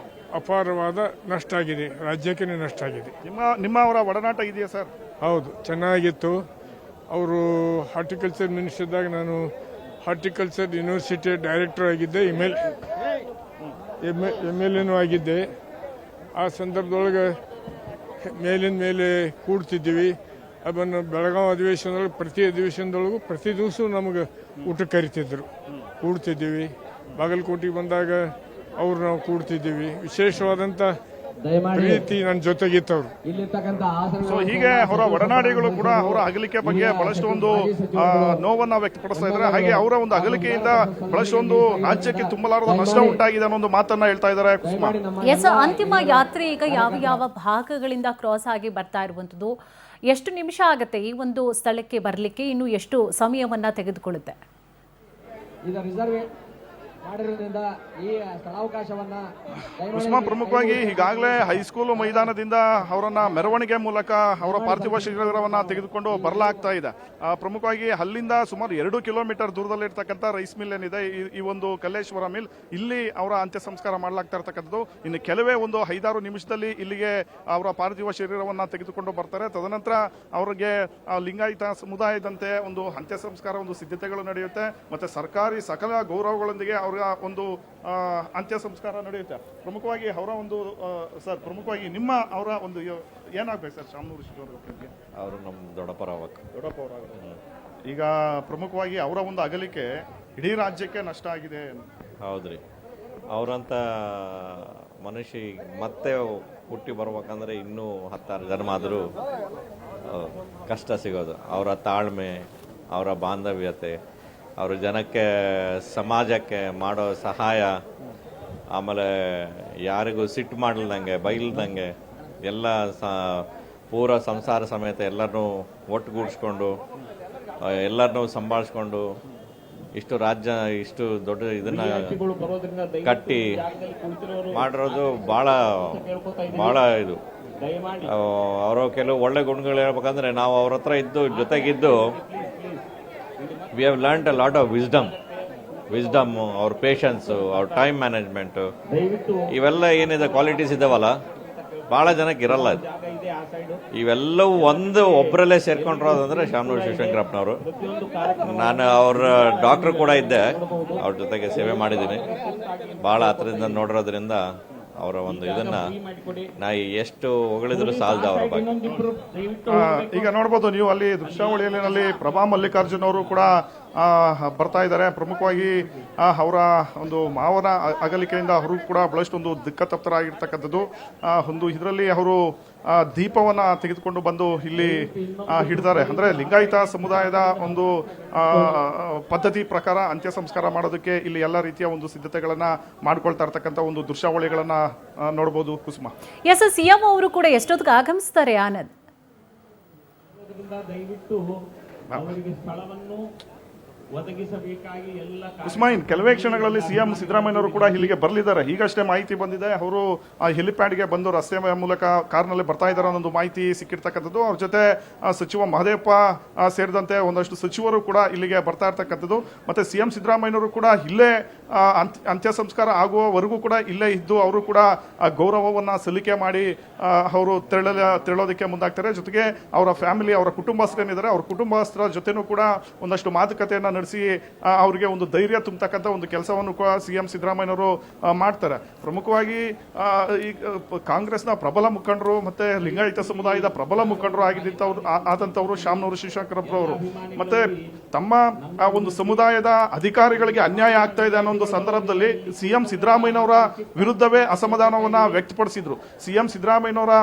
ಅಪಾರವಾದ ನಷ್ಟ ಆಗಿದೆ, ರಾಜ್ಯಕ್ಕೆ ನಷ್ಟ ಆಗಿದೆ. ನಿಮ್ಮ ಅವರ ಒಡನಾಟ ಇದೆಯಾ ಸರ್? ಹೌದು, ಚೆನ್ನಾಗಿತ್ತು. ಅವರು ಹಾರ್ಟಿಕಲ್ಚರ್ ಮಿನಿಸ್ಟರ್ದಾಗ ನಾನು ಹಾರ್ಟಿಕಲ್ಚರ್ ಯೂನಿವರ್ಸಿಟಿ ಡೈರೆಕ್ಟರ್ ಆಗಿದ್ದೆ, MLA ಆಗಿದ್ದೆ. ಆ ಸಂದರ್ಭದೊಳಗೆ ಮೇಲಿನ ಮೇಲೆ ಕೂಡ್ತಿದ್ದೀವಿ. ಅದನ್ನು ಬೆಳಗಾವಿ ಅಧಿವೇಶನದೊಳಗೆ ಪ್ರತಿ ಅಧಿವೇಶನದೊಳಗೂ ಪ್ರತಿ ದಿವಸ ನಮಗೆ ಊಟಕ್ಕೆ ಕರಿತಿದ್ರು, ಕೂಡ್ತಿದ್ದೀವಿ. ಬಾಗಲಕೋಟೆಗೆ ಬಂದಾಗ ಅವ್ರು ನಾವು ಕೂಡ್ತಿದ್ದೀವಿ. ವಿಶೇಷವಾದಂಥ ಪ್ರೀತಿ ನನ್ನ ಜೊತೆಗಿತ್ತವ್ರು. ಸೊ ಹೀಗೆ ಅವರ ಒಡನಾಡಿಗಳು ಕೂಡ ಅವರ ಅಗಲಿಕೆ ಬಗ್ಗೆ ಬಹಳಷ್ಟು ಒಂದು ನೋವನ್ನ ವ್ಯಕ್ತಪಡಿಸ್ತಾ ಇದ್ದಾರೆ. ಹಾಗೆ ಅವರ ಒಂದು ಅಗಲಿಕೆಯಿಂದ ಬಹಳಷ್ಟು ಒಂದು ರಾಜ್ಯಕ್ಕೆ ತುಂಬಲಾರದ ನಷ್ಟ ಉಂಟಾಗಿದೆ ಅನ್ನೋ ಒಂದು ಮಾತನ್ನ ಹೇಳ್ತಾ ಇದ್ದಾರೆ. ಕುಸುಮ, ಎಸ್, ಅಂತಿಮ ಯಾತ್ರೆ ಈಗ ಯಾವ ಭಾಗಗಳಿಂದ ಕ್ರಾಸ್ ಆಗಿ ಬರ್ತಾ ಇರುವಂತದ್ದು? ಎಷ್ಟು ನಿಮಿಷ ಆಗುತ್ತೆ ಈ ಒಂದು ಸ್ಥಳಕ್ಕೆ ಬರಲಿಕ್ಕೆ? ಇನ್ನು ಎಷ್ಟು ಸಮಯವನ್ನ ತೆಗೆದುಕೊಳ್ಳುತ್ತೆ? ಈಗ ರಿಸರ್ವ್ ಮಾಡಿರೋದ್ರಿಂದ ಈ ಸ್ಥಳಾವಕಾಶವನ್ನ ಕುಸುಮ, ಪ್ರಮುಖವಾಗಿ ಈಗಾಗಲೇ ಹೈಸ್ಕೂಲ್ ಮೈದಾನದಿಂದ ಅವರನ್ನ ಮೆರವಣಿಗೆ ಮೂಲಕ ಅವರ ಪಾರ್ಥಿವ ಶರೀರವನ್ನ ತೆಗೆದುಕೊಂಡು ಬರಲಾಗ್ತಾ ಇದೆ. ಪ್ರಮುಖವಾಗಿ ಅಲ್ಲಿಂದ ಸುಮಾರು 2 ಕಿಲೋಮೀಟರ್ ದೂರದಲ್ಲಿರ್ತಕ್ಕಂಥ ರೈಸ್ ಮಿಲ್ ಏನಿದೆ, ಈ ಒಂದು ಕಲ್ಲೇಶ್ವರ ಮಿಲ್, ಇಲ್ಲಿ ಅವರ ಅಂತ್ಯ ಸಂಸ್ಕಾರ ಮಾಡಲಾಗ್ತಾ ಇರ್ತಕ್ಕಂಥದ್ದು. ಇನ್ನು ಕೆಲವೇ ಒಂದು 5-6 ನಿಮಿಷದಲ್ಲಿ ಇಲ್ಲಿಗೆ ಅವರ ಪಾರ್ಥಿವ ಶರೀರವನ್ನ ತೆಗೆದುಕೊಂಡು ಬರ್ತಾರೆ. ತದನಂತರ ಅವರಿಗೆ ಲಿಂಗಾಯತ ಸಮುದಾಯದಂತೆ ಒಂದು ಅಂತ್ಯ ಸಂಸ್ಕಾರ ಒಂದು ಸಿದ್ಧತೆಗಳು ನಡೆಯುತ್ತೆ. ಮತ್ತೆ ಸರ್ಕಾರಿ ಸಕಲ ಗೌರವಗಳೊಂದಿಗೆ ಅವರ ಒಂದು ಅಂತ್ಯ ಸಂಸ್ಕಾರ ನಡೆಯುತ್ತೆ. ಪ್ರಮುಖವಾಗಿ ಅವರ ಒಂದು ಸರ್, ಪ್ರಮುಖವಾಗಿ ಅವರ ಒಂದು ಏನಾಗ್ಬೇಕು ಸರ್ ಶಾಮನೂರು ಶಿವಶಂಕರಪ್ಪಗೆ? ಅವರು ನಮ್ಮ ದೊಡ್ಡಪ್ಪರವರಾಗ ಈಗ ಪ್ರಮುಖವಾಗಿ ಅವರ ಒಂದು ಅಗಲಿಕೆ ಇಡೀ ರಾಜ್ಯಕ್ಕೆ ನಷ್ಟ ಆಗಿದೆ. ಹೌದ್ರಿ, ಅವರಂತ ಮನುಷ್ಯ ಮತ್ತೆ ಹುಟ್ಟಿ ಬರ್ಬೇಕಂದ್ರೆ ಇನ್ನೂ 10 ಜನ್ಮ ಆದರೂ ಕಷ್ಟ ಸಿಗೋದು. ಅವರ ತಾಳ್ಮೆ, ಅವರ ಬಾಂಧವ್ಯತೆ, ಅವರು ಜನಕ್ಕೆ, ಸಮಾಜಕ್ಕೆ ಮಾಡೋ ಸಹಾಯ, ಆಮೇಲೆ ಯಾರಿಗೂ ಸಿಟ್ಟು ಮಾಡಲ್ದಂಗೆ, ಬೈಲ್ದಂಗೆ ಎಲ್ಲ ಪೂರ ಸಂಸಾರ ಸಮೇತ ಎಲ್ಲರನ್ನೂ ಒಟ್ಟುಗೂಡಿಸ್ಕೊಂಡು ಎಲ್ಲರನ್ನೂ ಸಂಭಾಳಿಸ್ಕೊಂಡು ಇಷ್ಟು ರಾಜ್ಯ, ಇಷ್ಟು ದೊಡ್ಡ ಇದನ್ನ ಕಟ್ಟಿ ಮಾಡಿರೋದು ಭಾಳ ಇದು ಅವರ ಕೆಲವು ಒಳ್ಳೆ ಗುಣಗಳು ಹೇಳ್ಬೇಕಂದ್ರೆ ನಾವು ಅವ್ರ ಹತ್ರ ಇದ್ದು ಜೊತೆಗಿದ್ದು we have learned a lot of wisdom ಅವ್ರ ಪೇಷನ್ಸು ಅವ್ರ ಟೈಮ್ ಮ್ಯಾನೇಜ್ಮೆಂಟು ಇವೆಲ್ಲ ಏನಿದೆ ಕ್ವಾಲಿಟೀಸ್ ಇದಾವಲ್ಲ ಭಾಳ ಜನಕ್ಕೆ ಇರಲ್ಲ ಇದು. ಇವೆಲ್ಲವೂ ಒಬ್ಬರಲ್ಲೇ ಸೇರ್ಕೊಂಡಿರೋದಂದ್ರೆ ಶಾಮನೂರು ಶಿವಶಂಕರಪ್ಪನವರು. ನಾನು ಅವ್ರ ಡಾಕ್ಟ್ರು ಕೂಡ ಇದ್ದೆ, ಅವ್ರ ಜೊತೆಗೆ ಸೇವೆ ಮಾಡಿದ್ದೀನಿ. ಭಾಳ ಹತ್ರದಿಂದ ನೋಡಿರೋದ್ರಿಂದ ಅವರ ಒಂದು ಇದನ್ನ ನಾ ಎಷ್ಟು ಹೊಗಳಿದ್ರು ಸಾಲದ ಅವರ ಬಗ್ಗೆ. ಈಗ ನೋಡ್ಬೋದು ನೀವು ಅಲ್ಲಿ ದೃಶ್ಯಾವಳಿಯಲ್ಲಿ ಪ್ರಭಾ ಮಲ್ಲಿಕಾರ್ಜುನ್ ಅವರು ಕೂಡ ಬರ್ತಾ ಇದ್ದಾರೆ. ಪ್ರಮುಖವಾಗಿ ಅವರ ಒಂದು ಮಾವನ ಅಗಲಿಕೆಯಿಂದ ಅವರು ಕೂಡ ಬಹಳಷ್ಟು ಒಂದು ದಿಕ್ಕತಪ್ತರಾಗಿರ್ತಕ್ಕಂಥದ್ದು. ಒಂದು ಇದರಲ್ಲಿ ಅವರು ದೀಪವನ್ನ ತೆಗೆದುಕೊಂಡು ಬಂದು ಇಲ್ಲಿ ಹಿಡಿದಾರೆ. ಅಂದ್ರೆ ಲಿಂಗಾಯತ ಸಮುದಾಯದ ಒಂದು ಪದ್ಧತಿ ಪ್ರಕಾರ ಅಂತ್ಯ ಸಂಸ್ಕಾರ ಮಾಡೋದಕ್ಕೆ ಇಲ್ಲಿ ಎಲ್ಲ ರೀತಿಯ ಒಂದು ಸಿದ್ಧತೆಗಳನ್ನ ಮಾಡ್ಕೊಳ್ತಾ ಇರ್ತಕ್ಕಂಥ ಒಂದು ದೃಶ್ಯಾವಳಿಗಳನ್ನ ನೋಡಬಹುದು. ಕುಸುಮ, ಎಸ್ ಸಿಎಂ ಅವರು ಕೂಡ ಎಷ್ಟೊತ್ತಿಗೆ ಆಗಮಿಸ್ತಾರೆ ಆನಂದ್? ದಯವಿಟ್ಟು ಅವರಿಗೆ ಸ್ಥಳವನ್ನು ಒದಗಿಸಬೇಕಾಗಿ ಎಲ್ಲ ಕುಸುಮೈನ್ ಕೆಲವೇ ಕ್ಷಣಗಳಲ್ಲಿ ಸಿಎಂ ಸಿದ್ದರಾಮಯ್ಯನವರು ಕೂಡ ಇಲ್ಲಿಗೆ ಬರಲಿದ್ದಾರೆ. ಈಗಷ್ಟೇ ಮಾಹಿತಿ ಬಂದಿದೆ, ಅವರು ಹೆಲಿಪ್ಯಾಡ್ಗೆ ಬಂದು ರಸ್ತೆ ಮೂಲಕ ಕಾರ್ನಲ್ಲಿ ಬರ್ತಾ ಇದ್ದಾರೆ ಅನ್ನೋ ಮಾಹಿತಿ ಸಿಕ್ಕಿರ್ತಕ್ಕಂಥದ್ದು. ಅವ್ರ ಜೊತೆ ಸಚಿವ ಮಹದೇವಪ್ಪ ಸೇರಿದಂತೆ ಒಂದಷ್ಟು ಸಚಿವರು ಕೂಡ ಇಲ್ಲಿಗೆ ಬರ್ತಾ ಇರ್ತಕ್ಕಂಥದ್ದು. ಮತ್ತೆ ಸಿಎಂ ಸಿದ್ದರಾಮಯ್ಯನವರು ಕೂಡ ಇಲ್ಲೇ ಅಂತ್ಯ ಸಂಸ್ಕಾರ ಆಗುವವರೆಗೂ ಕೂಡ ಇಲ್ಲೇ ಇದ್ದು ಅವರು ಕೂಡ ಗೌರವವನ್ನ ಸಲ್ಲಿಕೆ ಮಾಡಿ ಅವರು ತೆರಳೋದಕ್ಕೆ ಮುಂದಾಗ್ತಾರೆ. ಜೊತೆಗೆ ಅವರ ಫ್ಯಾಮಿಲಿ, ಅವರ ಕುಟುಂಬಸ್ಥರೇನಿದ್ದಾರೆ, ಅವ್ರ ಕುಟುಂಬಸ್ಥರ ಜೊತೆನೂ ಕೂಡ ಒಂದಷ್ಟು ಮಾತುಕತೆಯನ್ನ ನಡೆಸಿ ಅವರಿಗೆ ಒಂದು ಧೈರ್ಯ ತುಂಬತಕ್ಕಂಥ ಒಂದು ಕೆಲಸವನ್ನು ಕೂಡ ಸಿಎಂ ಸಿದ್ದರಾಮಯ್ಯನವರು ಮಾಡ್ತಾರೆ. ಪ್ರಮುಖವಾಗಿ ಈ ಕಾಂಗ್ರೆಸ್ನ ಪ್ರಬಲ ಮುಖಂಡರು ಮತ್ತೆ ಲಿಂಗಾಯತ ಸಮುದಾಯದ ಪ್ರಬಲ ಮುಖಂಡರು ಆದಂತವರು ಶಾಮನೂರು ಶಿವಶಂಕರಪ್ಪರವರು ಮತ್ತೆ ತಮ್ಮ ಒಂದು ಸಮುದಾಯದ ಅಧಿಕಾರಿಗಳಿಗೆ ಅನ್ಯಾಯ ಆಗ್ತಾ ಇದೆ ಅನ್ನೋ ಒಂದು ಸಂದರ್ಭದಲ್ಲಿ ಸಿಎಂ ಸಿದ್ದರಾಮಯ್ಯನವರ ವಿರುದ್ಧವೇ ಅಸಮಾಧಾನವನ್ನ ವ್ಯಕ್ತಪಡಿಸಿದ್ರು. ಸಿಎಂ ಸಿದ್ದರಾಮಯ್ಯನವರ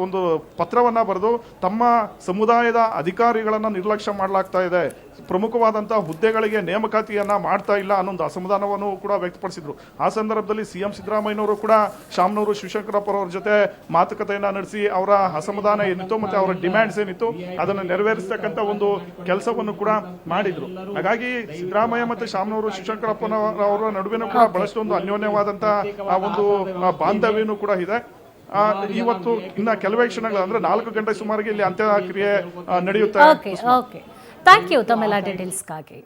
ಒಂದು ಪತ್ರವನ್ನ ಬರೆದು ತಮ್ಮ ಸಮುದಾಯದ ಅಧಿಕಾರಿಗಳನ್ನ ನಿರ್ಲಕ್ಷ್ಯ ಮಾಡಲಾಗ್ತಾ ಇದೆ, ಪ್ರಮುಖವಾದಂತಹ ಹುದ್ದೆಗಳಿಗೆ ನೇಮಕಾತಿಯನ್ನ ಮಾಡ್ತಾ ಇಲ್ಲ ಅನ್ನೊಂದು ಅಸಮಾಧಾನವನ್ನು ಕೂಡ ವ್ಯಕ್ತಪಡಿಸಿದ್ರು. ಆ ಸಂದರ್ಭದಲ್ಲಿ ಸಿಎಂ ಸಿದ್ದರಾಮಯ್ಯನವರು ಕೂಡ ಶಾಮನೂರು ಶಿವಶಂಕರಪ್ಪರವರ ಜೊತೆ ಮಾತುಕತೆಯನ್ನ ನಡೆಸಿ ಅವರ ಅಸಮಾಧಾನ ಏನಿತ್ತು ಮತ್ತೆ ಅವರ ಡಿಮ್ಯಾಂಡ್ಸ್ ಏನಿತ್ತು ಅದನ್ನು ನೆರವೇರಿಸತಕ್ಕಂಥ ಒಂದು ಕೆಲಸವನ್ನು ಕೂಡ ಮಾಡಿದ್ರು. ಹಾಗಾಗಿ ಸಿದ್ದರಾಮಯ್ಯ ಮತ್ತೆ ಶಾಮನೂರು ಶಿವಶಂಕರಪ್ಪನವರ ನಡುವೆನೂ ಕೂಡ ಬಹಳಷ್ಟು ಒಂದು ಅನ್ಯೋನ್ಯವಾದಂತಹ ಒಂದು ಬಾಂಧವ್ಯನೂ ಕೂಡ ಇದೆ. ಇವತ್ತು ಇನ್ನ ಕೆಲವೇ ಕ್ಷಣಗಳು ಅಂದ್ರೆ 4 ಗಂಟೆ ಸುಮಾರಿಗೆ ಇಲ್ಲಿ ಅಂತ್ಯಕ್ರಿಯೆ ನಡೆಯುತ್ತೆ. ಥ್ಯಾಂಕ್ ಯು ತಮ್ಮೆಲ್ಲ ಡೀಟೇಲ್ಸ್ಗಾಗಿ.